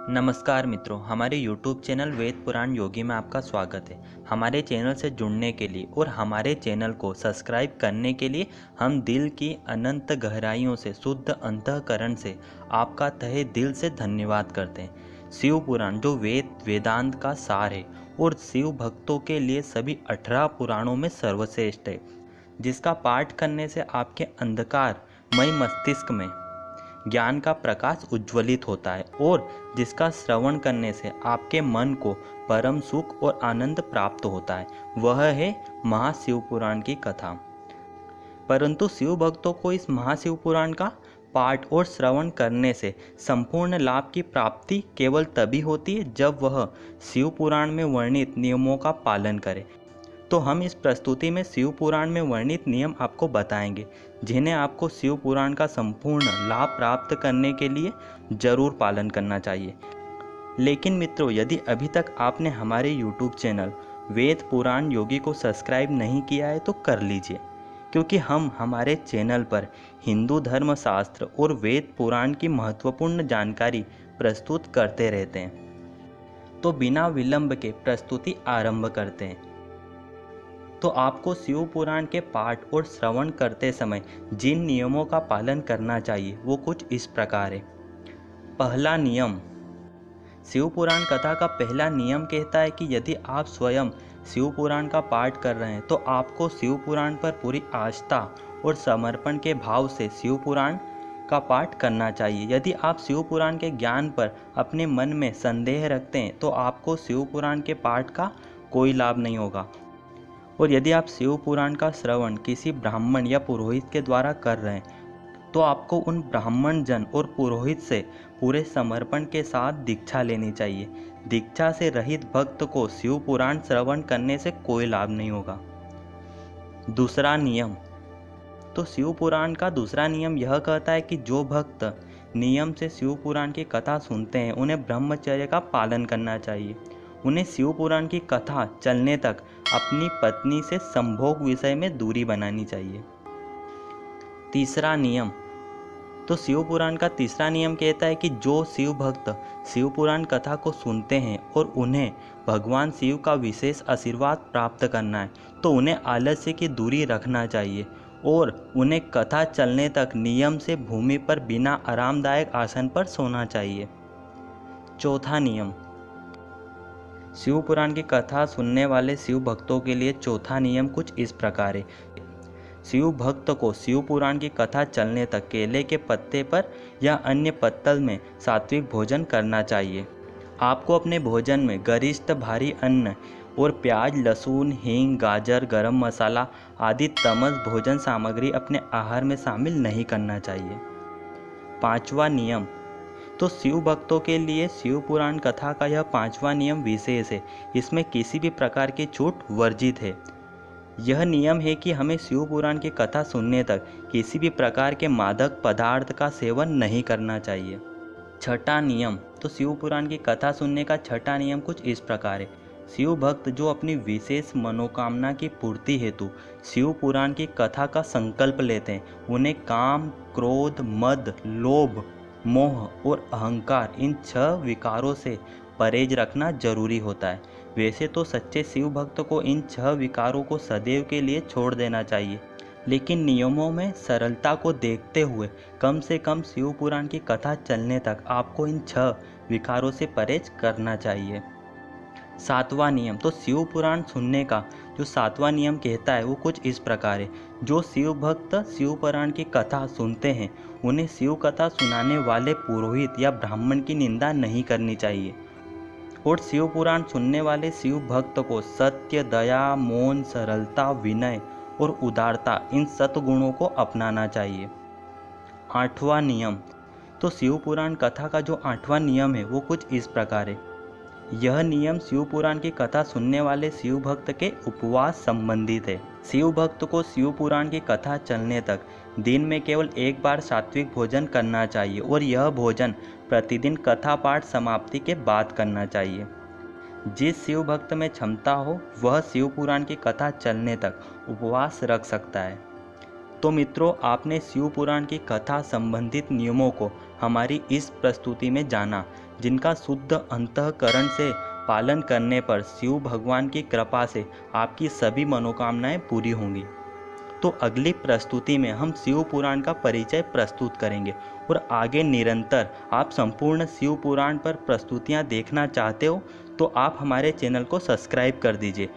नमस्कार मित्रों, हमारे YouTube चैनल वेद पुराण योगी में आपका स्वागत है। हमारे चैनल से जुड़ने के लिए और हमारे चैनल को सब्सक्राइब करने के लिए हम दिल की अनंत गहराइयों से शुद्ध अंतःकरण से आपका तहे दिल से धन्यवाद करते हैं। शिव पुराण जो वेदांत का सार है और शिव भक्तों के लिए सभी 18 पुराणों में सर्वश्रेष्ठ है, जिसका पाठ करने से आपके अंधकारमय मस्तिष्क में ज्ञान का प्रकाश उज्ज्वलित होता है और जिसका श्रवण करने से आपके मन को परम सुख और आनंद प्राप्त होता है, वह है महाशिव पुराण की कथा। परंतु शिव भक्तों को इस महाशिव पुराण का पाठ और श्रवण करने से संपूर्ण लाभ की प्राप्ति केवल तभी होती है जब वह शिव पुराण में वर्णित नियमों का पालन करे। तो हम इस प्रस्तुति में शिव पुराण में वर्णित नियम आपको बताएंगे, जिन्हें आपको शिव पुराण का संपूर्ण लाभ प्राप्त करने के लिए जरूर पालन करना चाहिए। लेकिन मित्रों, यदि अभी तक आपने हमारे YouTube चैनल वेद पुराण योगी को सब्सक्राइब नहीं किया है तो कर लीजिए, क्योंकि हम हमारे चैनल पर हिंदू धर्मशास्त्र और वेद पुराण की महत्वपूर्ण जानकारी प्रस्तुत करते रहते हैं। तो बिना विलंब के प्रस्तुति आरंभ करते हैं। तो आपको शिव पुराण के पाठ और श्रवण करते समय जिन नियमों का पालन करना चाहिए वो कुछ इस प्रकार है। पहला नियम, शिव पुराण कथा का पहला नियम कहता है कि यदि आप स्वयं शिव पुराण का पाठ कर रहे हैं तो आपको शिव पुराण पर पूरी आस्था और समर्पण के भाव से शिव पुराण का पाठ करना चाहिए। यदि आप शिव पुराण के ज्ञान पर अपने मन में संदेह रखते हैं तो आपको शिव पुराण के पाठ का कोई लाभ नहीं होगा। और यदि आप शिव पुराण का श्रवण किसी ब्राह्मण या पुरोहित के द्वारा कर रहे हैं तो आपको उन ब्राह्मण जन और पुरोहित से पूरे समर्पण के साथ दीक्षा लेनी चाहिए। दीक्षा से रहित भक्त को शिव पुराण श्रवण करने से कोई लाभ नहीं होगा। दूसरा नियम, तो शिव पुराण का दूसरा नियम यह कहता है कि जो भक्त नियम से शिव पुराण की कथा सुनते हैं उन्हें ब्रह्मचर्य का पालन करना चाहिए। उन्हें शिव पुराण की कथा चलने तक अपनी पत्नी से संभोग विषय में दूरी बनानी चाहिए। तीसरा नियम, तो शिव पुराण का तीसरा नियम कहता है कि जो शिव भक्त शिव पुराण कथा को सुनते हैं और उन्हें भगवान शिव का विशेष आशीर्वाद प्राप्त करना है तो उन्हें आलस्य की दूरी रखना चाहिए और उन्हें कथा चलने तक नियम से भूमि पर बिना आरामदायक आसन पर सोना चाहिए। चौथा नियम, शिव पुराण की कथा सुनने वाले शिव भक्तों के लिए चौथा नियम कुछ इस प्रकार है। शिव भक्त को शिव पुराण की कथा चलने तक केले के पत्ते पर या अन्य पत्तल में सात्विक भोजन करना चाहिए। आपको अपने भोजन में गरिष्ठ भारी अन्न और प्याज, लहसुन, हींग, गाजर, गरम मसाला आदि तमस भोजन सामग्री अपने आहार में शामिल नहीं करना चाहिए। पांचवा नियम, तो शिव भक्तों के लिए शिव पुराण कथा का यह पांचवा नियम विशेष है। इसमें किसी भी प्रकार की छूट वर्जित है। यह नियम है कि हमें शिव पुराण की कथा सुनने तक किसी भी प्रकार के मादक पदार्थ का सेवन नहीं करना चाहिए। छठा नियम, तो शिव पुराण की कथा सुनने का छठा नियम कुछ इस प्रकार है। शिव भक्त जो अपनी विशेष मनोकामना की पूर्ति हेतु शिव पुराण की कथा का संकल्प लेते हैं, उन्हें काम, क्रोध, मद, लोभ, मोह और अहंकार इन 6 विकारों से परहेज रखना जरूरी होता है। वैसे तो सच्चे शिव भक्त को इन 6 विकारों को सदैव के लिए छोड़ देना चाहिए, लेकिन नियमों में सरलता को देखते हुए कम से कम शिव पुराण की कथा चलने तक आपको इन 6 विकारों से परहेज करना चाहिए। सातवां नियम, तो शिव पुराण सुनने का जो सातवां नियम कहता है वो कुछ इस प्रकार है। जो शिव भक्त शिव पुराण की कथा सुनते हैं उन्हें शिव कथा सुनाने वाले पुरोहित या ब्राह्मण की निंदा नहीं करनी चाहिए और शिव पुराण सुनने वाले शिव भक्त को सत्य, दया, मौन, सरलता, विनय और उदारता इन सद्गुणों को अपनाना चाहिए। आठवां नियम, तो शिव पुराण कथा का जो 8वां नियम है वो कुछ इस प्रकार है। यह नियम शिव पुराण की कथा सुनने वाले शिव भक्त के उपवास संबंधित है। शिव भक्त को शिव पुराण की कथा चलने तक दिन में केवल एक बार सात्विक भोजन करना चाहिए और यह भोजन प्रतिदिन कथा पाठ समाप्ति के बाद करना चाहिए। जिस शिव भक्त में क्षमता हो वह शिव पुराण की कथा चलने तक उपवास रख सकता है। तो मित्रों, आपने शिव पुराण की कथा संबंधित नियमों को हमारी इस प्रस्तुति में जाना, जिनका शुद्ध अंतःकरण से पालन करने पर शिव भगवान की कृपा से आपकी सभी मनोकामनाएं पूरी होंगी। तो अगली प्रस्तुति में हम शिव पुराण का परिचय प्रस्तुत करेंगे और आगे निरंतर आप संपूर्ण शिव पुराण पर प्रस्तुतियां देखना चाहते हो तो आप हमारे चैनल को सब्सक्राइब कर दीजिए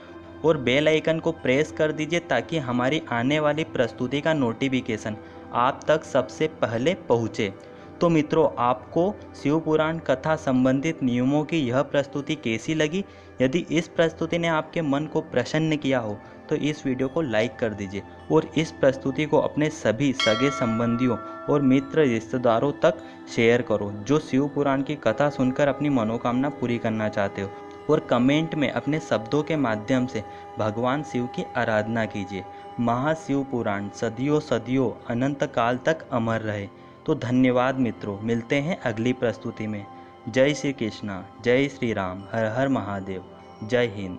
और बेल आइकन को प्रेस कर दीजिए ताकि हमारी आने वाली प्रस्तुति का नोटिफिकेशन आप तक सबसे पहले पहुँचे। तो मित्रों, आपको शिव पुराण कथा संबंधित नियमों की यह प्रस्तुति कैसी लगी? यदि इस प्रस्तुति ने आपके मन को प्रसन्न किया हो तो इस वीडियो को लाइक कर दीजिए और इस प्रस्तुति को अपने सभी सगे संबंधियों और मित्र रिश्तेदारों तक शेयर करो जो शिव पुराण की कथा सुनकर अपनी मनोकामना पूरी करना चाहते हो। और कमेंट में अपने शब्दों के माध्यम से भगवान शिव की आराधना कीजिए। महाशिव पुराण सदियों सदियों अनंत काल तक अमर रहे। तो धन्यवाद मित्रों, मिलते हैं अगली प्रस्तुति में। जय श्री कृष्णा, जय श्री राम, हर हर महादेव, जय हिंद।